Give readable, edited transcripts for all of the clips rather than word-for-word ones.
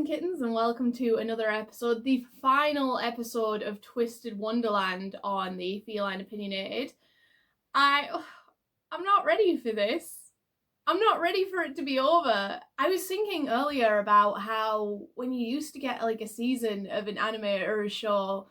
and kittens, and welcome to another episode, the final episode of Twisted Wonderland on the Feline Opinionated. I'm not ready for this. I'm not ready for it to be over. I was thinking earlier about how when you used to get like a season of an anime or a show,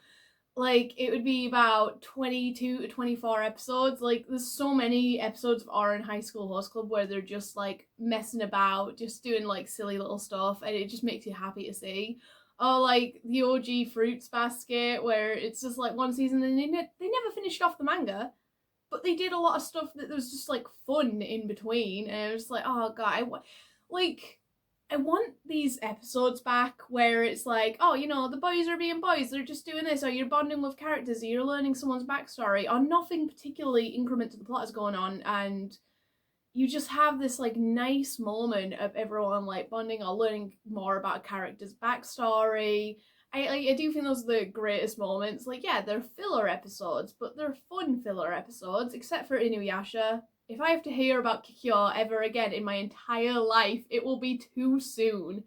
like it would be about 22 to 24 episodes. Like there's so many episodes of Orange High School Host Club where they're just like messing about, just doing like silly little stuff, and it just makes you happy to see. Or like the OG Fruits Basket, where it's just like one season and they never finished off the manga, but they did a lot of stuff that was just like fun in between, and it was like, oh god, I want these episodes back where it's like, oh, you know, the boys are being boys, they're just doing this, or you're bonding with characters, or you're learning someone's backstory, or nothing particularly increment to the plot is going on, and you just have this like nice moment of everyone like bonding or learning more about a character's backstory. I do think those are the greatest moments. Like, yeah, they're filler episodes, but they're fun filler episodes, except for Inuyasha. If I have to hear about Kikyo ever again in my entire life, it will be too soon.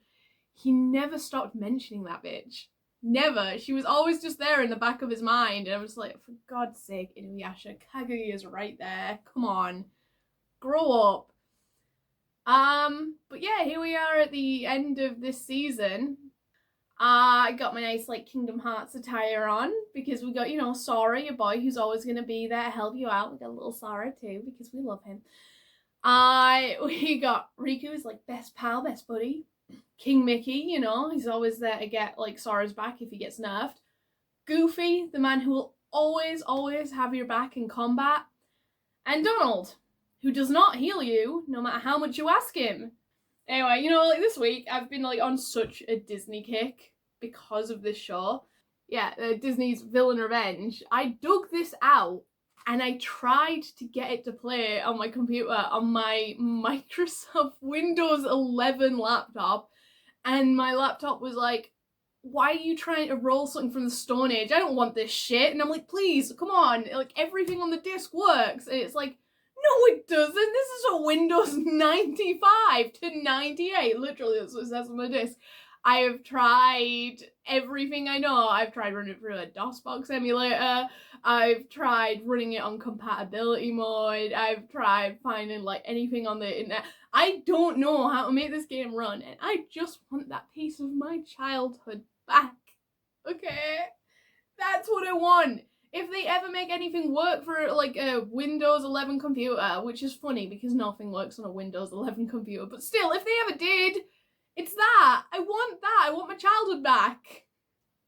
He never stopped mentioning that bitch. Never. She was always just there in the back of his mind, and I was like, for God's sake, Inuyasha, Kaguya is right there. Come on. Grow up. But yeah, here we are at the end of this season. I got my nice like Kingdom Hearts attire on because we got, you know, Sora, your boy, who's always gonna be there to help you out. We got a little Sora too because we love him. We got Riku's like best pal, best buddy. King Mickey, you know, he's always there to get like Sora's back if he gets nerfed. Goofy, the man who will always have your back in combat. And Donald, who does not heal you no matter how much you ask him. Anyway, you know, like this week I've been like on such a Disney kick because of this show. Yeah, Disney's Villain Revenge. I dug this out and I tried to get it to play on my computer on my Microsoft Windows 11 laptop, and my laptop was like, why are you trying to roll something from the Stone Age? I don't want this shit. And I'm like, please, come on. Like, everything on the disc works. And it's like, no, it doesn't. This is a Windows 95 to 98. Literally, that's what it says on the disc. I have tried everything I know. I've tried running it through a DOSBox emulator. I've tried running it on compatibility mode. I've tried finding like anything on the internet. I don't know how to make this game run, and I just want that piece of my childhood back. Okay? That's what I want. If they ever make anything work for like a Windows 11 computer, which is funny because nothing works on a Windows 11 computer, but still, if they ever did, it's that. I want that. I want my childhood back.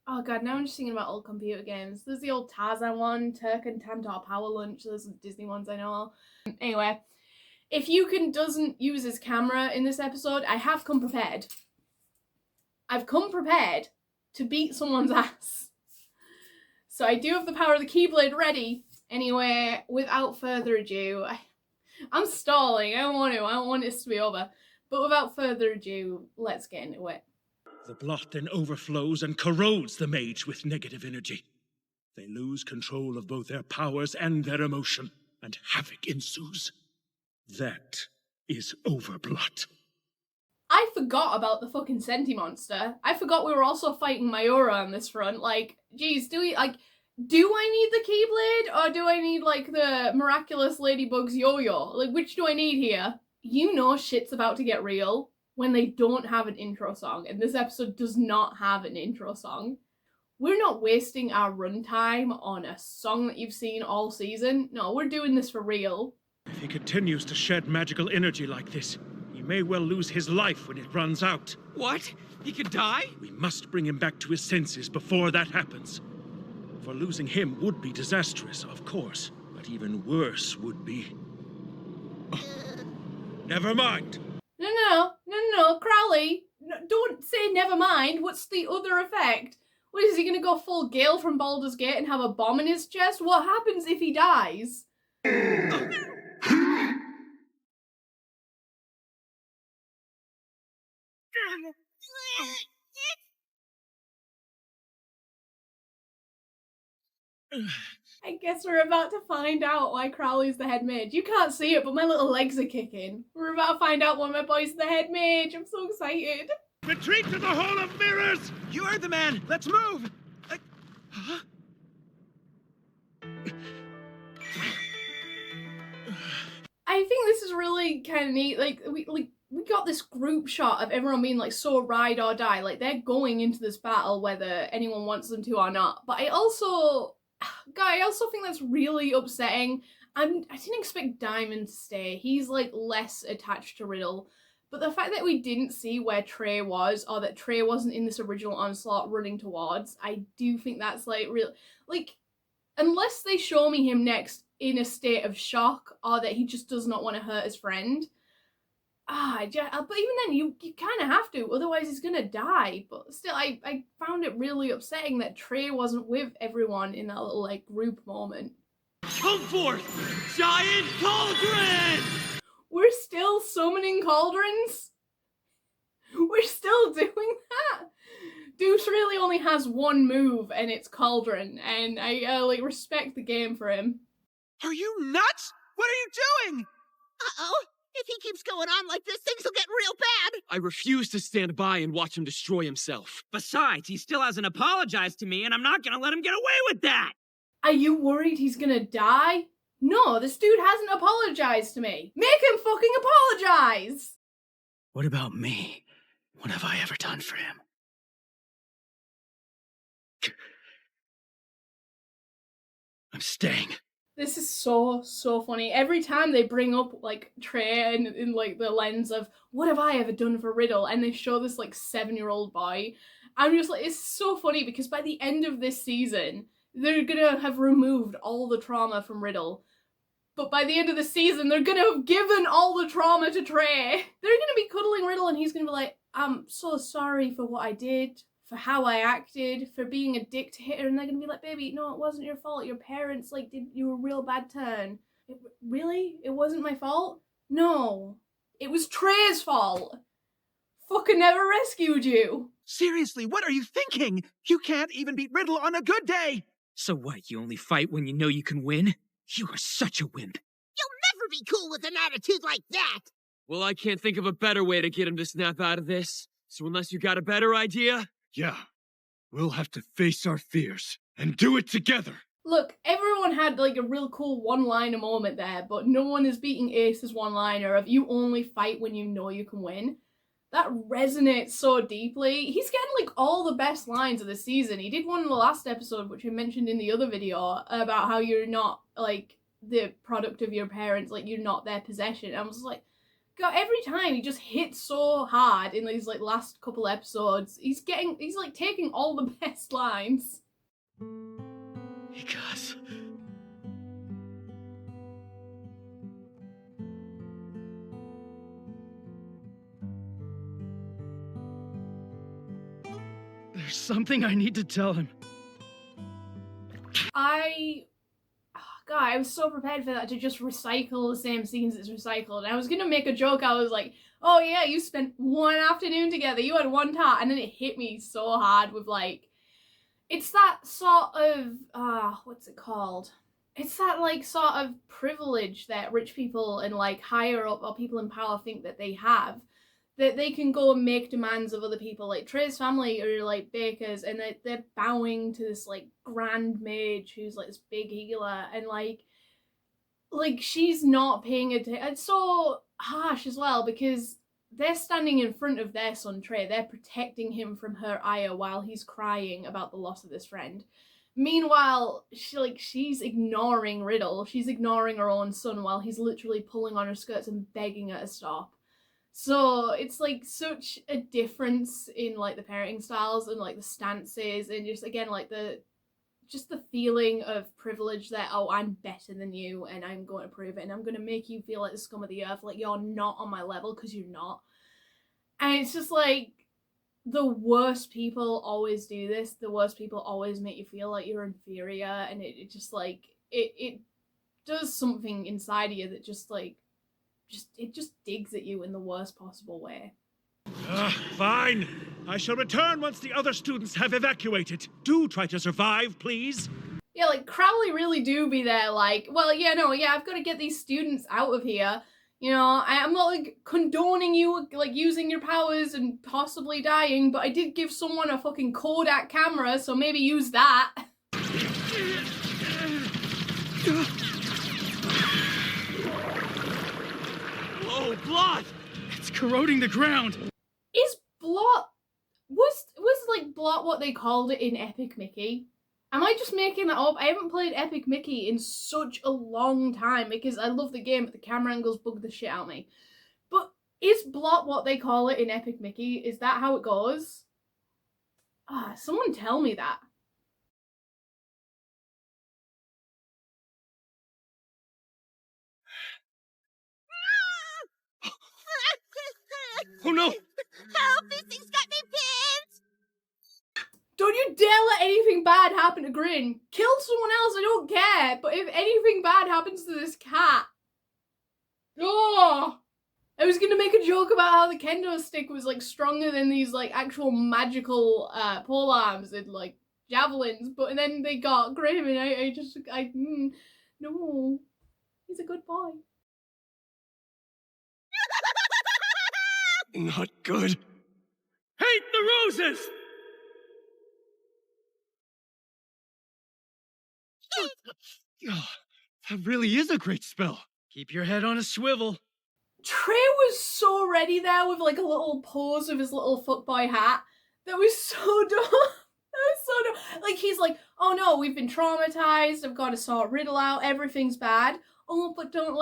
Oh god, now I'm just thinking about old computer games. There's the old Tarzan one, Turk and Tantor Power Lunch. There's the Disney ones I know. Anyway, if Yukon doesn't use his camera in this episode, I have come prepared. I've come prepared to beat someone's ass. So I do have the power of the Keyblade ready. Anyway, without further ado, I'm stalling. I don't want this to be over. But without further ado, let's get into it. The blot then overflows and corrodes the mage with negative energy. They lose control of both their powers and their emotion, and havoc ensues. That is Overblot. I forgot about the fucking Senti monster. I forgot we were also fighting Mayura on this front. Like, geez, do I need the Keyblade, or do I need, like, the miraculous Ladybug's yo-yo? Like, which do I need here? You know shit's about to get real when they don't have an intro song, and this episode does not have an intro song. We're not wasting our runtime on a song that you've seen all season. No, we're doing this for real. If he continues to shed magical energy like this, he may well lose his life when it runs out. What? He could die? We must bring him back to his senses before that happens. For losing him would be disastrous, of course, but even worse would be... Never mind. No, Crowley. No, don't say never mind. What's the other effect? What, is he gonna go full Gale from Baldur's Gate and have a bomb in his chest? What happens if he dies? I guess we're about to find out why Crowley's the head mage. You can't see it, but my little legs are kicking. We're about to find out why my boy's the head mage. I'm so excited. Retreat to the Hall of Mirrors! You heard the man! Let's move! Huh? I think this is really kind of neat. Like we got this group shot of everyone being like so ride or die. Like they're going into this battle whether anyone wants them to or not. But I also think that's really upsetting. I didn't expect Diamond to stay. He's like less attached to Riddle. But the fact that we didn't see where Trey was, or that Trey wasn't in this original onslaught running towards, I do think that's like real. Like, unless they show me him next in a state of shock, or that he just does not want to hurt his friend. But even then, you kind of have to, otherwise he's gonna die. But still, I found it really upsetting that Trey wasn't with everyone in that little like group moment. Come forth, giant cauldron! We're still summoning cauldrons? We're still doing that? Deuce really only has one move, and it's cauldron, and I like respect the game for him. Are you nuts? What are you doing? Uh-oh. If he keeps going on like this, things will get real bad. I refuse to stand by and watch him destroy himself. Besides, he still hasn't apologized to me, and I'm not gonna let him get away with that! Are you worried he's gonna die? No, this dude hasn't apologized to me. Make him fucking apologize! What about me? What have I ever done for him? I'm staying. This is so funny. Every time they bring up like Trey in like the lens of what have I ever done for Riddle, and they show this like 7-year-old boy, I'm just like, it's so funny because by the end of this season, they're gonna have removed all the trauma from Riddle. But by the end of the season, they're gonna have given all the trauma to Trey. They're gonna be cuddling Riddle and he's gonna be like, I'm so sorry for what I did, for how I acted, for being a dick to her. And they're gonna be like, baby, no, it wasn't your fault. Your parents, like, did you a real bad turn. Really? It wasn't my fault? No. It was Trey's fault. Fucking never rescued you. Seriously, what are you thinking? You can't even beat Riddle on a good day! So what, you only fight when you know you can win? You are such a wimp. You'll never be cool with an attitude like that. Well, I can't think of a better way to get him to snap out of this. So unless you got a better idea... Yeah, we'll have to face our fears and do it together. Look, everyone had like a real cool one-liner moment there, but no one is beating Ace's one-liner of you only fight when you know you can win. That resonates so deeply. He's getting like all the best lines of the season. He did one in the last episode, which I mentioned in the other video, about how you're not like the product of your parents, like you're not their possession. I was like, God, every time he just hits so hard in these like last couple episodes. He's like taking all the best lines. Because there's something I need to tell him. God, I was so prepared for that to just recycle the same scenes it's recycled. I was gonna make a joke. I was like, oh yeah, you spent one afternoon together. You had one tart. And then it hit me so hard with like, it's that sort of, what's it called? It's that like sort of privilege that rich people and like higher up or people in power think that they have. That they can go and make demands of other people. Like Trey's family are like bakers and they're bowing to this like grand mage who's like this big healer, and like she's not paying attention. It's so harsh as well because they're standing in front of their son Trey. They're protecting him from her ire while he's crying about the loss of this friend. Meanwhile, she's ignoring Riddle. She's ignoring her own son while he's literally pulling on her skirts and begging her to stop. So it's like such a difference in like the parenting styles and like the stances and just again like the feeling of privilege that, oh, I'm better than you and I'm going to prove it and I'm going to make you feel like the scum of the earth, like you're not on my level because you're not. And it's just like the worst people always do this. The worst people always make you feel like you're inferior, and it just like it does something inside of you that just like it just digs at you in the worst possible way. Fine. I shall return once the other students have evacuated. Do try to survive, please. Yeah, like Crowley really do be there like, well, yeah, no, yeah, I've got to get these students out of here. You know, I'm not like condoning you like using your powers and possibly dying, but I did give someone a fucking Kodak camera, so maybe use that. Oh, blood! It's corroding the ground. Is blot was like blot what they called it in Epic Mickey? Am I just making that up? I haven't played Epic Mickey in such a long time because I love the game, but the camera angles bug the shit out of me. But is blot what they call it in Epic Mickey? Is that how it goes? Someone tell me that. Oh no! Help! This thing's got me pinned! Don't you dare let anything bad happen to Grin. Kill someone else, I don't care. But if anything bad happens to this cat... Oh! I was gonna make a joke about how the kendo stick was like stronger than these like actual magical pole arms and like javelins, but then they got Grim and no. He's a good boy. Not good. Hate the roses! Oh, that really is a great spell. Keep your head on a swivel. Trey was so ready there with like a little pose of his little footboy hat. That was so dumb. That was so dumb. Like he's like, oh no, we've been traumatized. I've got to sort Riddle out. Everything's bad. Oh, but don't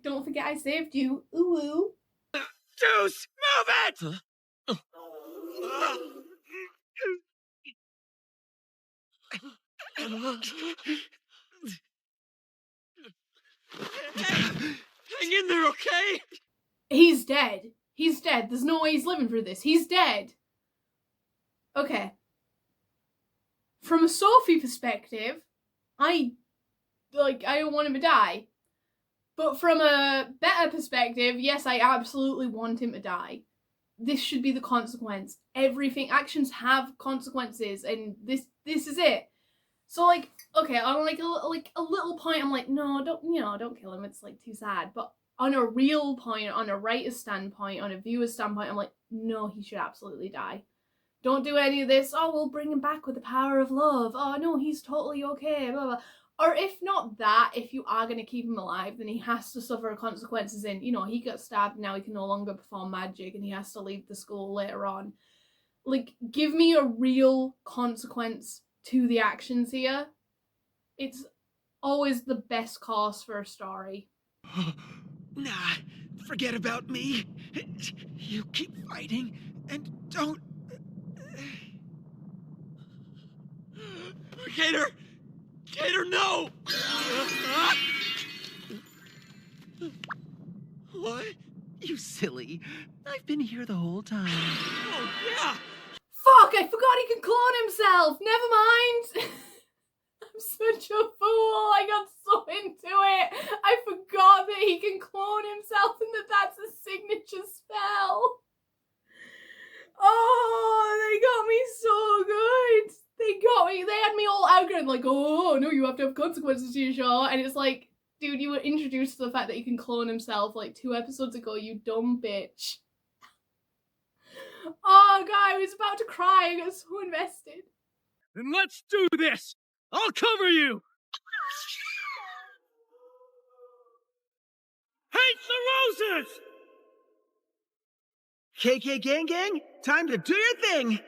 don't forget I saved you. Ooh ooh. Deuce, move it! Hang in there, okay? He's dead. He's dead. There's no way he's living through this. He's dead. Okay. From a Sophie perspective, I don't want him to die. But from a better perspective, yes, I absolutely want him to die. This should be the consequence. Actions have consequences, and this is it. So like, okay, on like a little point, I'm like, no, don't kill him. It's like too sad. But on a real point, on a writer's standpoint, on a viewer's standpoint, I'm like, no, he should absolutely die. Don't do any of this. Oh, we'll bring him back with the power of love. Oh no, he's totally okay. Blah blah. Or if not that, if you are going to keep him alive, then he has to suffer consequences in, he got stabbed, now he can no longer perform magic, and he has to leave the school later on. Like, give me a real consequence to the actions here. It's always the best course for a story. Nah, forget about me. You keep fighting, and don't... Gator! Gator, no! What? You silly. I've been here the whole time. Oh, yeah! Fuck, I forgot he can clone himself! Never mind! I'm such a fool! I got so into it! I forgot that he can clone himself and that's a signature spell! Oh, they got me so good! They had me all aggroed, like, oh, no, you have to have consequences to your show. And it's like, dude, you were introduced to the fact that he can clone himself like 2 episodes ago, you dumb bitch. Oh, God, I was about to cry. I got so invested. Then let's do this! I'll cover you! Hate the roses! KK Gang Gang, time to do your thing!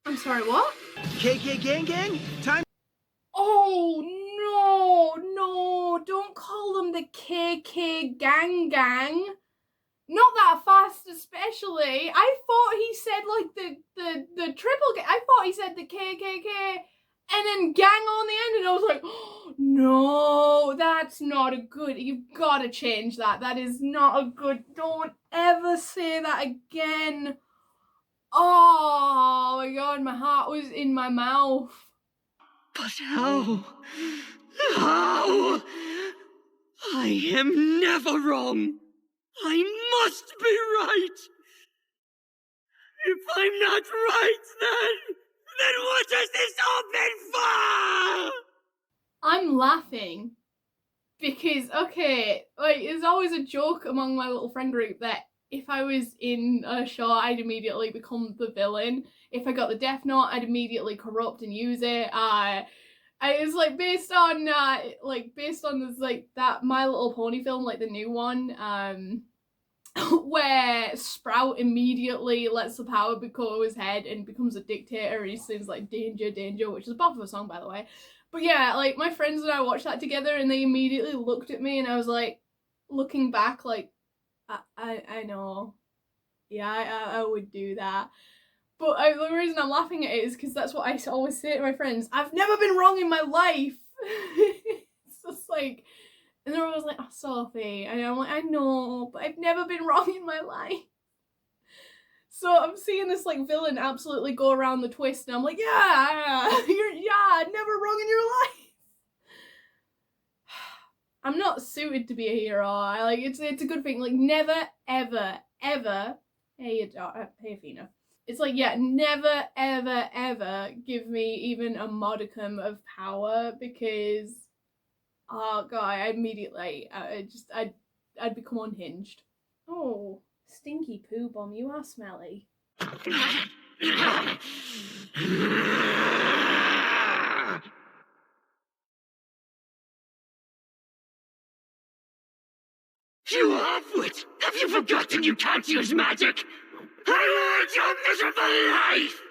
I'm sorry, what? KK Gang Gang, time... Oh, no, don't call them the KK Gang Gang. Not that fast, especially. I thought he said, like, the triple... I thought he said the KKK and then gang on the end, and I was like, oh, no, that's not a good... You've got to change that. That is not a good... Don't ever say that again. Oh, my God, my heart was in my mouth. But how? How? I am never wrong. I must be right. If I'm not right, then what has this all been for? I'm laughing Because, okay, like, there's always a joke among my little friend group that if I was in a show, I'd immediately become the villain. If I got the Death Note, I'd immediately corrupt and use it. It's like based on this like that My Little Pony film, like the new one, where Sprout immediately lets the power go to his head and becomes a dictator. He sings like "Danger, Danger," which is a bop of a song, by the way. But yeah, like my friends and I watched that together, and they immediately looked at me, and I was like, looking back, like, I know, yeah, I would do that. But the reason I'm laughing at it is because that's what I always say to my friends. I've never been wrong in my life. It's just like, and they're always like, "Oh, Sophie," and I'm like, "I know, but I've never been wrong in my life." So I'm seeing this like villain absolutely go around the twist, and I'm like, "Yeah, you're never wrong in your life." I'm not suited to be a hero. It's a good thing. Like, never, ever, ever. Hey, Athena. It's like, yeah, never, ever, ever give me even a modicum of power, because, oh god, I immediately, I'd become unhinged. Oh, stinky poo bomb, you are smelly. You half-wit! Have you forgotten you can't use magic? I ruined your miserable life!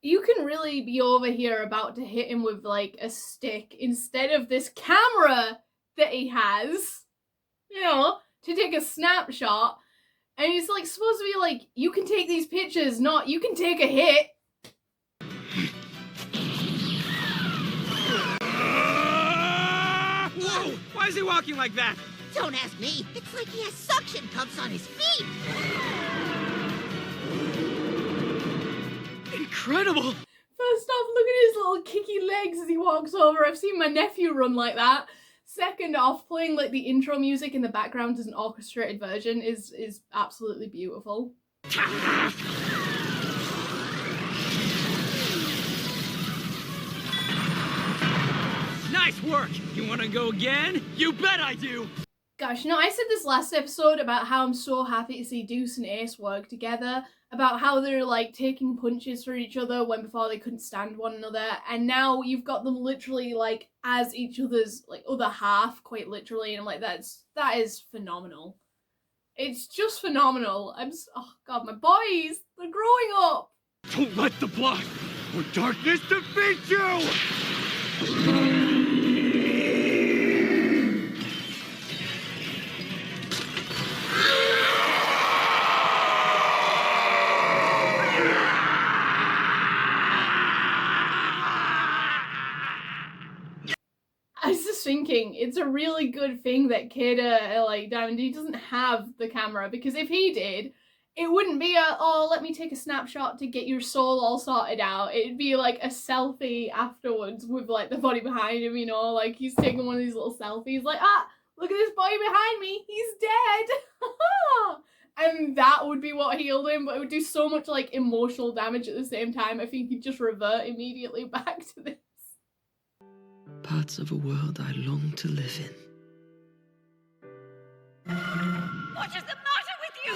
You can really be over here about to hit him with, like, a stick instead of this camera that he has, you know, to take a snapshot. And he's, like, supposed to be like, you can take these pictures, not you can take a hit. Whoa! Why is he walking like that? Don't ask me. It's like he has suction cups on his feet. Incredible! First off, look at his little kicky legs as he walks over. I've seen my nephew run like that. Second off, playing like the intro music in the background as an orchestrated version is absolutely beautiful. Nice work! You wanna go again? You bet I do! Gosh, I said this last episode about how I'm so happy to see Deuce and Ace work together, about how they're like taking punches for each other when before they couldn't stand one another, and now you've got them literally like as each other's like other half, quite literally, and I'm like, that is phenomenal. It's just phenomenal. Oh god, my boys, they're growing up. Don't let the blood or darkness defeat you! I was just thinking, it's a really good thing that Kida, like, Diamond D doesn't have the camera, because if he did, it wouldn't be oh, let me take a snapshot to get your soul all sorted out. It'd be like a selfie afterwards with like the body behind him, you know, like he's taking one of these little selfies, like, look at this body behind me, he's dead. And that would be what healed him, but it would do so much like emotional damage at the same time. I think he'd just revert immediately back to this. Parts of a world I long to live in. What is the matter with you?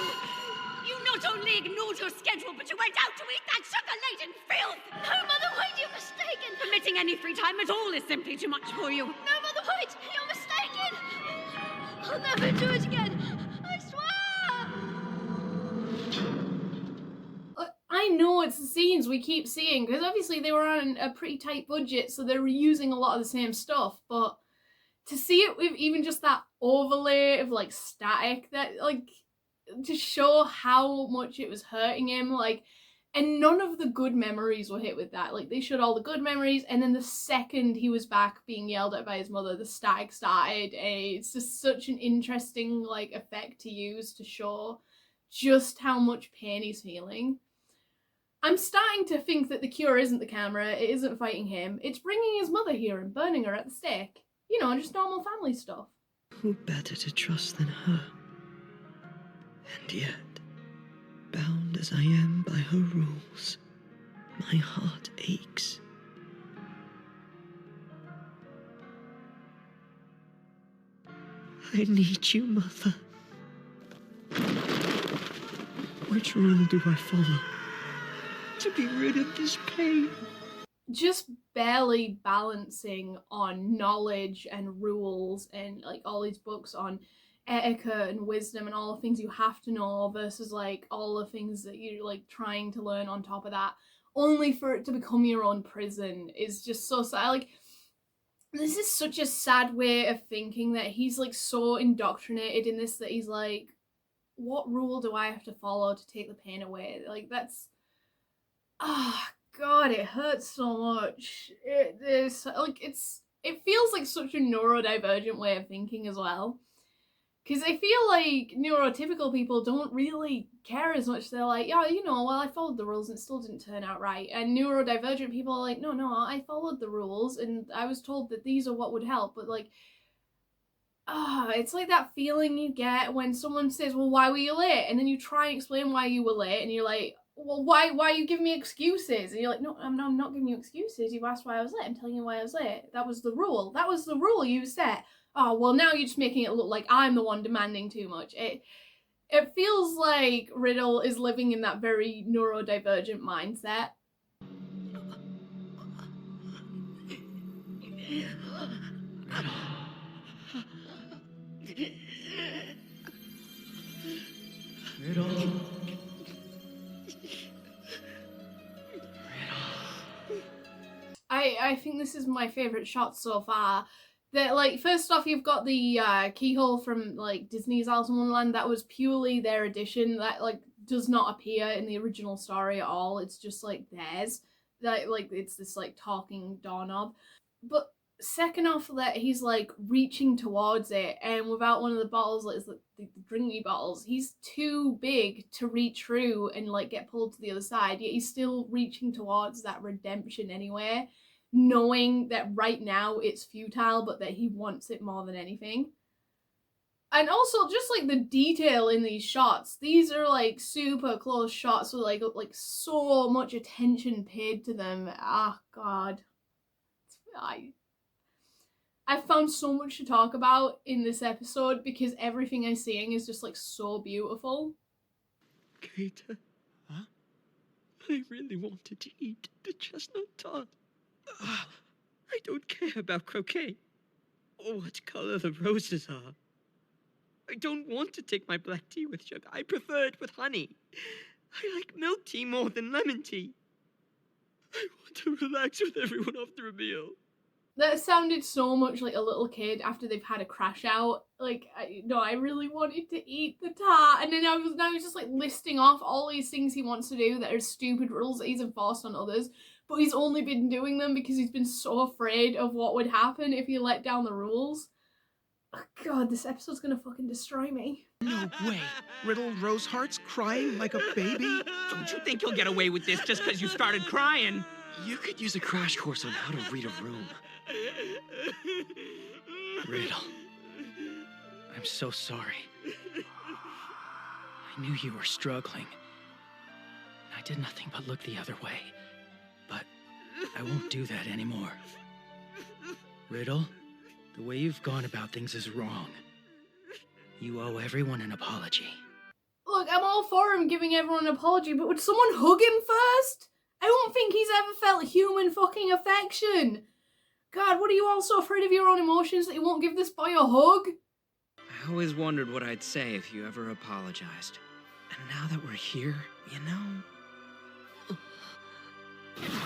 You not only ignored your schedule, but you went out to eat that sugar-laden filth! No, Mother White, you're mistaken! Permitting any free time at all is simply too much for you. No, Mother White, you're mistaken! I'll never do it again. I swear! I know it's the scenes we keep seeing, because obviously they were on a pretty tight budget, so they were using a lot of the same stuff, but to see it with even just that overlay of like static, that like to show how much it was hurting him, like, and none of the good memories were hit with that. Like, they showed all the good memories, and then the second he was back being yelled at by his mother, the static started. It's just such an interesting like effect to use to show just how much pain he's feeling. I'm starting to think that the cure isn't the camera, it isn't fighting him, it's bringing his mother here and burning her at the stake. You know, just normal family stuff. Who better to trust than her? And yet, bound as I am by her rules, my heart aches. I need you, Mother. Which rule do I follow to be rid of this pain? Just barely balancing on knowledge and rules and like all these books on etiquette and wisdom and all the things you have to know versus like all the things that you're like trying to learn on top of that, only for it to become your own prison, is just so sad. Like, this is such a sad way of thinking, that he's like so indoctrinated in this that he's like, what rule do I have to follow to take the pain away? Like, that's, God, it hurts so much. It is like, it feels like such a neurodivergent way of thinking as well. Because I feel like neurotypical people don't really care as much. They're like, yeah, you know, well, I followed the rules and it still didn't turn out right. And neurodivergent people are like, no, I followed the rules and I was told that these are what would help. But like, it's like that feeling you get when someone says, well, why were you late? And then you try and explain why you were late and you're like, well, why are you giving me excuses? And you're like, no, I'm not giving you excuses. You've asked why I was late. I'm telling you why I was late. That was the rule. That was the rule you set. Oh, well, now you're just making it look like I'm the one demanding too much. It feels like Riddle is living in that very neurodivergent mindset. Riddle. I think this is my favourite shot so far. That, like, first off, you've got the keyhole from like Disney's Alice in Wonderland. That was purely their addition. That like does not appear in the original story at all. It's just like theirs. That like it's this like talking doorknob. But second off, that he's like reaching towards it, and without one of the bottles, like it's the drinky bottles, he's too big to reach through and like get pulled to the other side. Yet he's still reaching towards that redemption anyway, knowing that right now it's futile, but that he wants it more than anything. And also just like the detail in these shots, these are like super close shots with like so much attention paid to them. God, I found so much to talk about in this episode because everything I'm seeing is just like so beautiful. Gator. Huh? I really wanted to eat the chestnut tart. I don't care about croquet or what color the roses are. I don't want to take my black tea with sugar. I prefer it with honey. I like milk tea more than lemon tea. I want to relax with everyone after a meal. That sounded so much like a little kid after they've had a crash out. Like, I really wanted to eat the tart. And then now he's just like listing off all these things he wants to do that are stupid rules that he's enforced on others. But he's only been doing them because he's been so afraid of what would happen if he let down the rules. Oh, God, this episode's gonna fucking destroy me. No way. Riddle Roseheart's crying like a baby? Don't you think you'll get away with this just because you started crying? You could use a crash course on how to read a room. Riddle, I'm so sorry. I knew you were struggling. I did nothing but look the other way. But I won't do that anymore. Riddle, the way you've gone about things is wrong. You owe everyone an apology. Look, I'm all for him giving everyone an apology, but would someone hug him first? I don't think he's ever felt human fucking affection. God, what are you all so afraid of your own emotions that you won't give this boy a hug? I always wondered what I'd say if you ever apologized. And now that we're here, you know...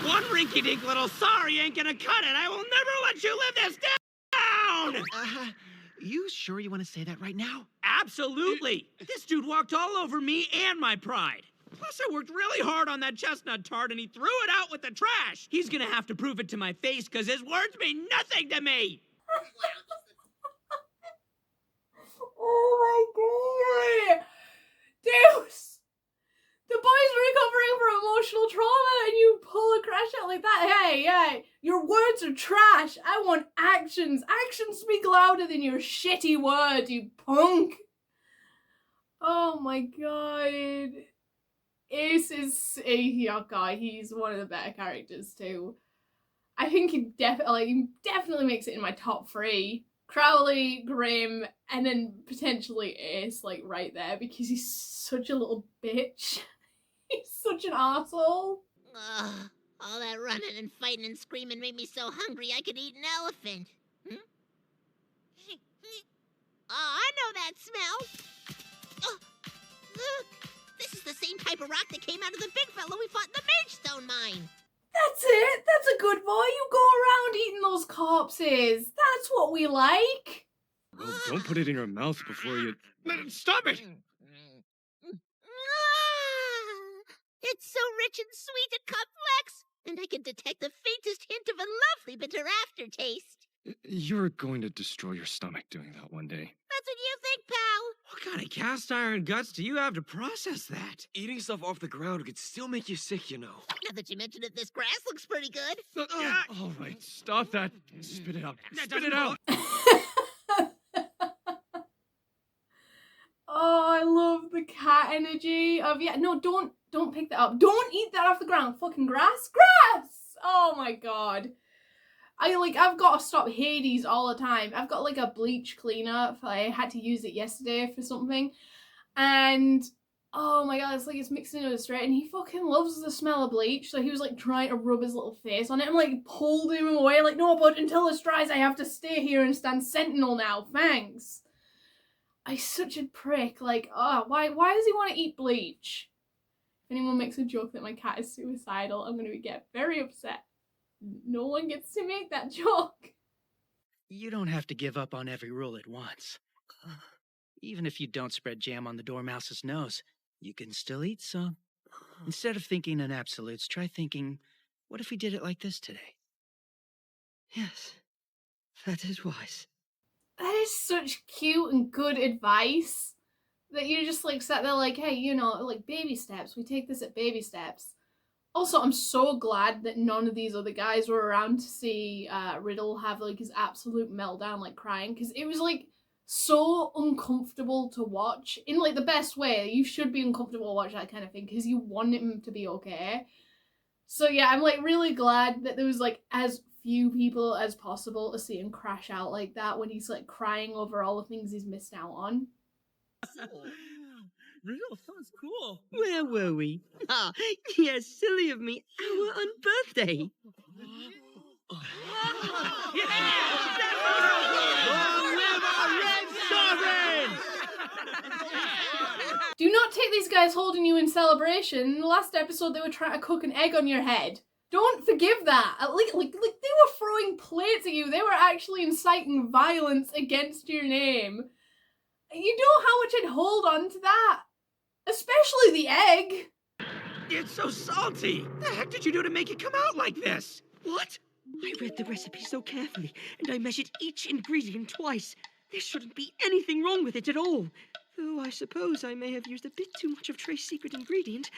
One rinky-dink little sorry ain't gonna cut it. I will never let you live this down! You sure you want to say that right now? Absolutely. This dude walked all over me and my pride. Plus, I worked really hard on that chestnut tart, and he threw it out with the trash. He's gonna have to prove it to my face, because his words mean nothing to me. Oh my God. Deuce! The boy's recovering from emotional trauma, and you pull a crash out like that. Hey, your words are trash. I want actions. Actions speak louder than your shitty words, you punk. Oh my God. Ace is a guy. He's one of the better characters too. I think he definitely makes it in my top 3. Crowley, Grim, and then potentially Ace, like, right there, because he's such a little bitch. He's such an arsehole. Ugh, all that running and fighting and screaming made me so hungry I could eat an elephant. Hmm? Oh, I know that smell. Oh, look, this is the same type of rock that came out of the big fellow we fought in the Mage Stone mine. That's it. That's a good boy. You go around eating those corpses. That's what we like. Well, don't put it in your mouth before you... Stop it! It's so rich and sweet and complex, and I can detect the faintest hint of a lovely bitter aftertaste. You're going to destroy your stomach doing that one day. That's what you think, pal. What kind of cast iron guts do you have to process that? Eating stuff off the ground could still make you sick, you know. Now that you mention it, this grass looks pretty good. All right, stop that. Spit it out. That Spit doesn't it out. Oh, I love the cat energy of, yeah, no, don't pick that up. Don't eat that off the ground. Fucking grass. Oh my god. I've got to stop Hades all the time. I've got like a bleach cleaner. I had to use it yesterday for something. And oh my god, it's like it's mixed into a straight, and he fucking loves the smell of bleach. So he was like trying to rub his little face on it and like pulled him away. Like, no, but until this dries, I have to stay here and stand sentinel now. Thanks. He's such a prick. Like, oh, why does he want to eat bleach? If anyone makes a joke that my cat is suicidal, I'm going to get very upset. No one gets to make that joke. You don't have to give up on every rule at once. Even if you don't spread jam on the dormouse's nose, you can still eat some. Instead of thinking in absolutes, try thinking, what if we did it like this today? Yes, that is wise. That is such cute and good advice that you just like sat there like, hey, you know, like baby steps. We take this at baby steps. Also, I'm so glad that none of these other guys were around to see Riddle have like his absolute meltdown, like crying, because it was like so uncomfortable to watch in like the best way. You should be uncomfortable to watch that kind of thing because you want him to be okay. So yeah, I'm like really glad that there was like as few people as possible to see him crash out like that when he's like crying over all the things he's missed out on. Riddle sounds cool. Where were we? Ah, yes, silly of me. Our unbirthday. Do not take these guys holding you in celebration. In the last episode, they were trying to cook an egg on your head. Don't forgive that. Like they were throwing plates at you. They were actually inciting violence against your name. You know how much I'd hold on to that? Especially the egg. It's so salty. The heck did you do to make it come out like this? What? I read the recipe so carefully, and I measured each ingredient twice. There shouldn't be anything wrong with it at all. Though I suppose I may have used a bit too much of Trey's secret ingredient,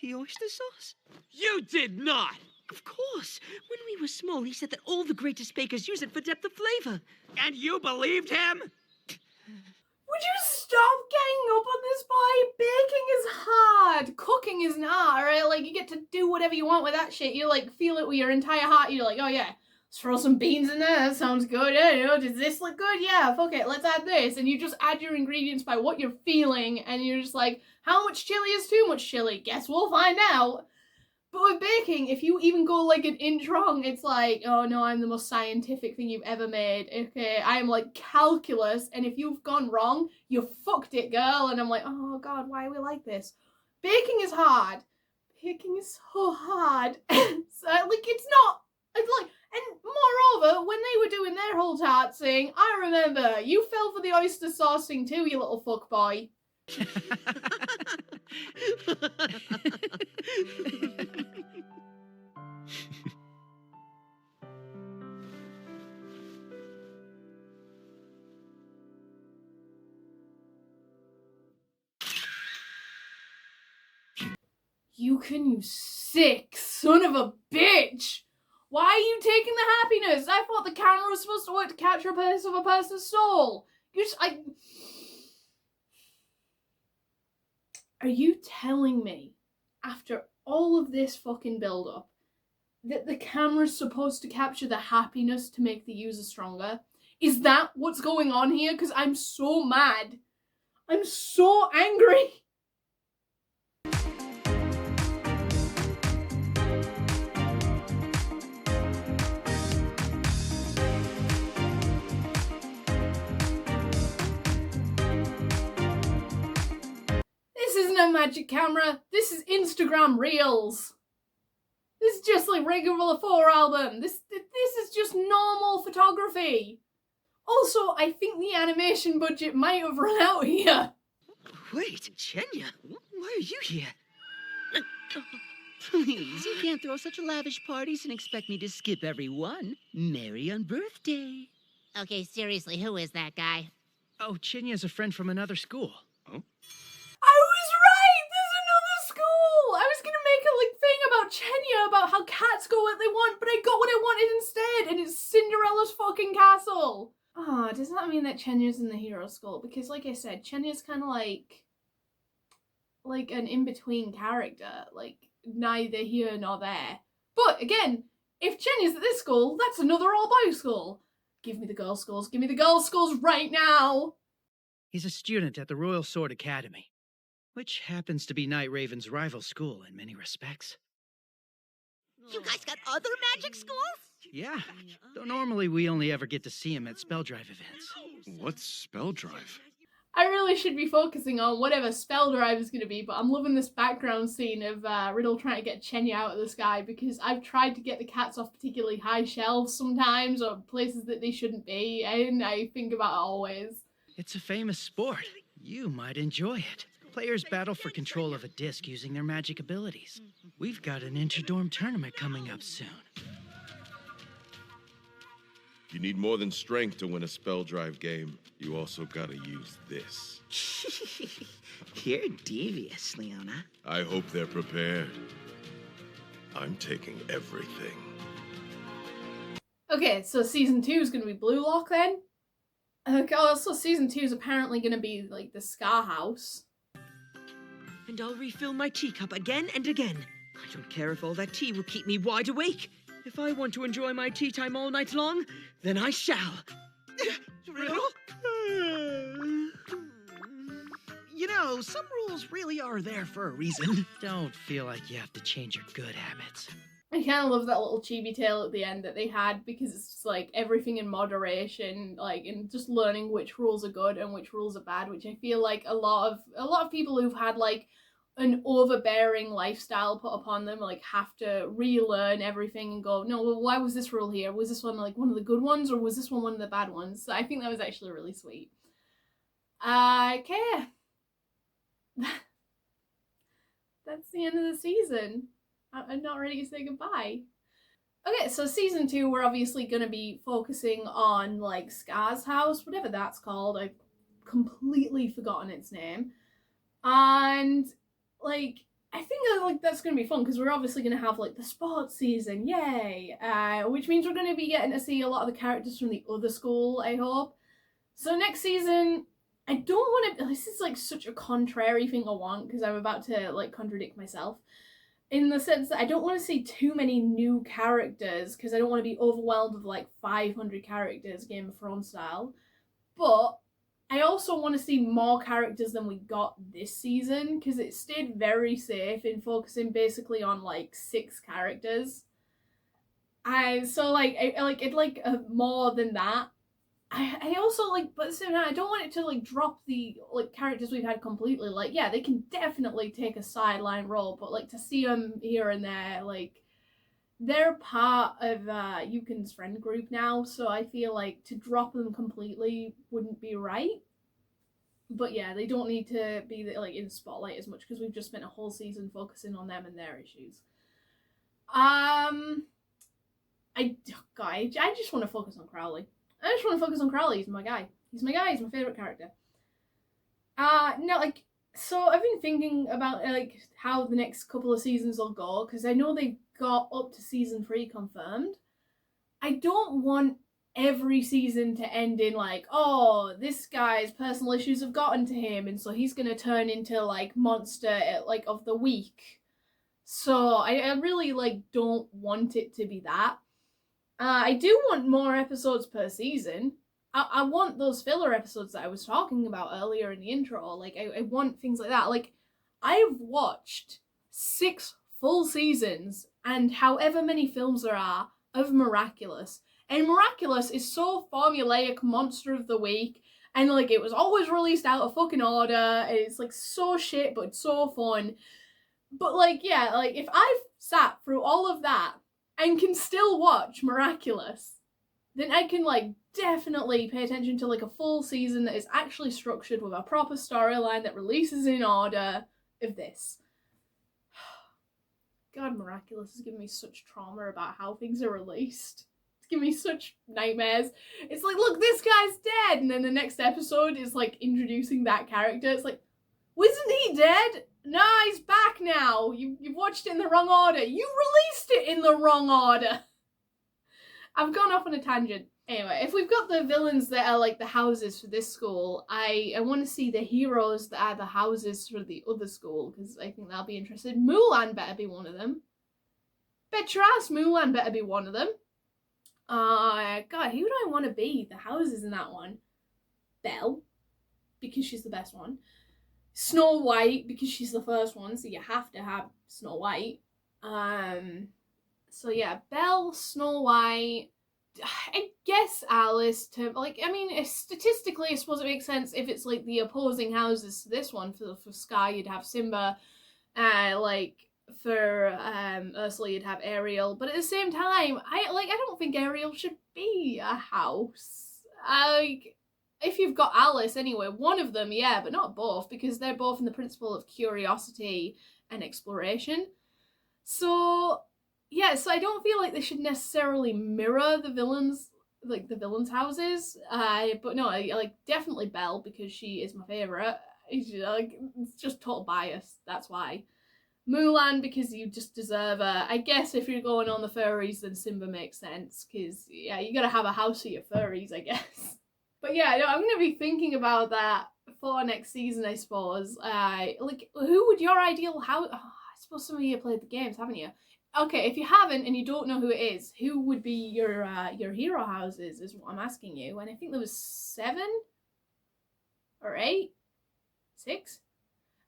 the oyster sauce. You did not. Of course. When we were small, he said that all the greatest bakers use it for depth of flavor. And you believed him? Would you stop getting up on this, boy? Baking is hard. Cooking is not, alright? Like, you get to do whatever you want with that shit. You, like, feel it with your entire heart. You're like, oh, yeah, let's throw some beans in there. That sounds good. Yeah, you know, does this look good? Yeah, fuck it. Let's add this. And you just add your ingredients by what you're feeling. And you're just like, how much chili is too much chili? Guess we'll find out. But with baking, if you even go like an inch wrong, it's like, oh no, I'm the most scientific thing you've ever made. Okay, I'm like calculus, and if you've gone wrong, you fucked it, girl. And I'm like, oh god, why are we like this? Baking is hard. Baking is so hard. So like, it's not. It's like, and moreover, when they were doing their whole tart thing, I remember you fell for the oyster sauce thing too, you little fuck boy. You sick son of a bitch! Why are you taking the happiness? I thought the camera was supposed to work to capture a piece of a person's soul. Are you telling me, after all of this fucking build-up, that the camera's supposed to capture the happiness to make the user stronger? Is that what's going on here? Because I'm so mad. I'm so angry. This isn't a magic camera. This is Instagram Reels. This is just like regular 4 album. This is just normal photography. Also, I think the animation budget might have run out here. Wait, Chenya, why are you here? Please, you can't throw such lavish parties and expect me to skip every one. Merry on birthday. Okay, seriously, who is that guy? Oh, Chenya's a friend from another school. I was right! There's another school! I was gonna make a thing about Chenya, about how cats go what they want, but I got what I wanted instead, and it's Cinderella's fucking castle! Ah, does that mean that Chenya's in the hero school? Because like I said, Chenya's kind of like an in-between character, like neither here nor there. But again, if Chenya's at this school, that's another all-boys school. Give me the girls' schools, give me the girls' schools right now! He's a student at the Royal Sword Academy, which happens to be Night Raven's rival school in many respects. You guys got other magic schools? Yeah, though normally we only ever get to see him at spell drive events. What's spell drive? I really should be focusing on whatever spell drive is going to be, but I'm loving this background scene of Riddle trying to get Chenya out of the sky, because I've tried to get the cats off particularly high shelves sometimes, or places that they shouldn't be, and I think about it always. It's a famous sport. You might enjoy it. Players battle for control of a disc using their magic abilities. We've got an interdorm tournament coming up soon. You need more than strength to win a spell drive game. You also gotta use this. You're devious, Leona. I hope they're prepared. I'm taking everything. Okay, so season 2 is going to be Blue Lock then? Okay, also season 2 is apparently going to be like the Scar House. And I'll refill my teacup again and again. I don't care if all that tea will keep me wide awake. If I want to enjoy my tea time all night long, then I shall. Riddle? You know, some rules really are there for a reason. Don't feel like you have to change your good habits. I kind of love that little chibi tale at the end that they had, because it's just like everything in moderation, like, and just learning which rules are good and which rules are bad, which I feel like a lot of people who've had like an overbearing lifestyle put upon them like have to relearn everything and go, no, well, why was this rule here? Was this one like one of the good ones, or was this one of the bad ones? So I think that was actually really sweet. Okay. That's the end of the season. I'm not ready to say goodbye. Okay, so season 2, we're obviously going to be focusing on like Scar's house, whatever that's called. I've completely forgotten its name. And like, I think that, like, that's going to be fun, because we're obviously going to have like the sports season, yay! Which means we're going to be getting to see a lot of the characters from the other school, I hope. So next season, I don't want to, this is like such a contrary thing I want, because I'm about to like contradict myself, in the sense that I don't want to see too many new characters, because I don't want to be overwhelmed with like 500 characters Game of Thrones style, but I also want to see more characters than we got this season, because it stayed very safe in focusing basically on like 6 characters. So like I'd like more than that. I also like, but at the same time, I don't want it to like drop the like characters we've had completely. Like, yeah, they can definitely take a sideline role, but like to see them here and there, like they're part of Yukin's friend group now, so I feel like to drop them completely wouldn't be right. But yeah, they don't need to be like in the spotlight as much, because we've just spent a whole season focusing on them and their issues. I just want to focus on Crowley. I just want to focus on Crowley. He's my guy. He's my guy. He's my favorite character. No, like, so I've been thinking about like how the next couple of seasons will go, because I know they've got up to season 3 confirmed. I don't want every season to end in like, oh, this guy's personal issues have gotten to him, and so he's gonna turn into like monster like of the week. So I really like don't want it to be that. I do want more episodes per season. I want those filler episodes that I was talking about earlier in the intro. Like, I want things like that. Like, I've watched 6 full seasons and however many films there are of Miraculous. And Miraculous is so formulaic, monster of the week. And, like, it was always released out of fucking order. And it's, like, so shit, but so fun. But, like, yeah, like, if I've sat through all of that and can still watch Miraculous, then I can, like, definitely pay attention to, like, a full season that is actually structured with a proper storyline that releases in order of this. God, Miraculous has given me such trauma about how things are released. It's given me such nightmares. It's like, look, this guy's dead! And then the next episode is, like, introducing that character. It's like, wasn't he dead? No, he's back now. You've watched it in the wrong order. You released it in the wrong order. I've gone off on a tangent. Anyway, if we've got the villains that are like the houses for this school, I want to see the heroes that are the houses for the other school, because I think that'll be interesting. Mulan better be one of them. Bet your ass Mulan better be one of them. God, who do I want to be? The houses in that one. Belle, because she's the best one. Snow White, because she's the first one, so you have to have Snow White. So yeah, Belle, Snow White, I guess Alice to, like, I mean, statistically I suppose it makes sense if it's like the opposing houses to this one. For Sky you'd have Simba, like for Ursula you'd have Ariel, but at the same time, I don't think Ariel should be a house. Like, if you've got Alice anyway, one of them, yeah, but not both, because they're both in the principle of curiosity and exploration. So yeah, so I don't feel like they should necessarily mirror the villains, like the villains' houses. But no, like definitely Belle, because she is my favourite. It's just total bias, that's why. Mulan, because you just deserve her. I guess if you're going on the furries, then Simba makes sense, because yeah, you gotta have a house for your furries, I guess. But yeah, I'm gonna be thinking about that for next season, I suppose. Like, who would your ideal house? Oh, I suppose some of you have played the games, haven't you? Okay, if you haven't and you don't know who it is, who would be your hero houses is what I'm asking you. And I think there was 7 or 8, 6.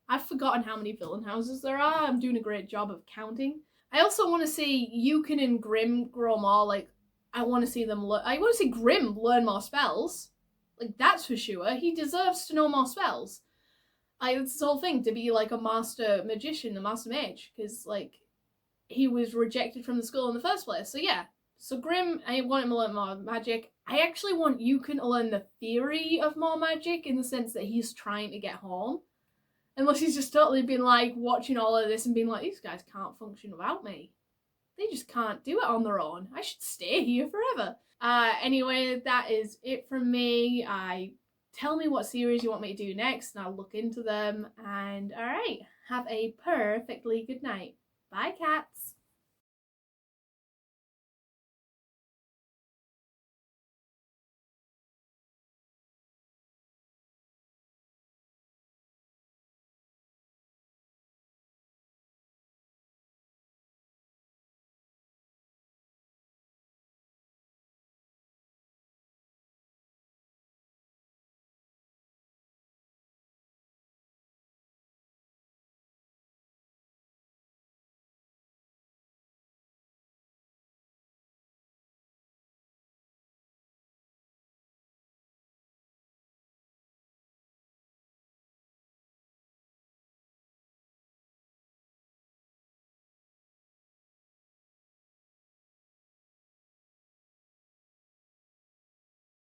I've forgotten how many villain houses there are. I'm doing a great job of counting. I also want to see Yukon and Grimm grow more. Like, I want to see them. I want to see Grimm learn more spells. Like, that's for sure. He deserves to know more spells. It's his whole thing to be like a master magician, a master mage, because like, he was rejected from the school in the first place. So yeah, so Grimm, I want him to learn more magic. I actually want Yukon to learn the theory of more magic, in the sense that he's trying to get home. Unless he's just totally been like watching all of this and being like, these guys can't function without me. They just can't do it on their own. I should stay here forever. Anyway, that is it from me. Tell me what series you want me to do next and I'll look into them. And alright, have a perfectly good night. Bye, cats.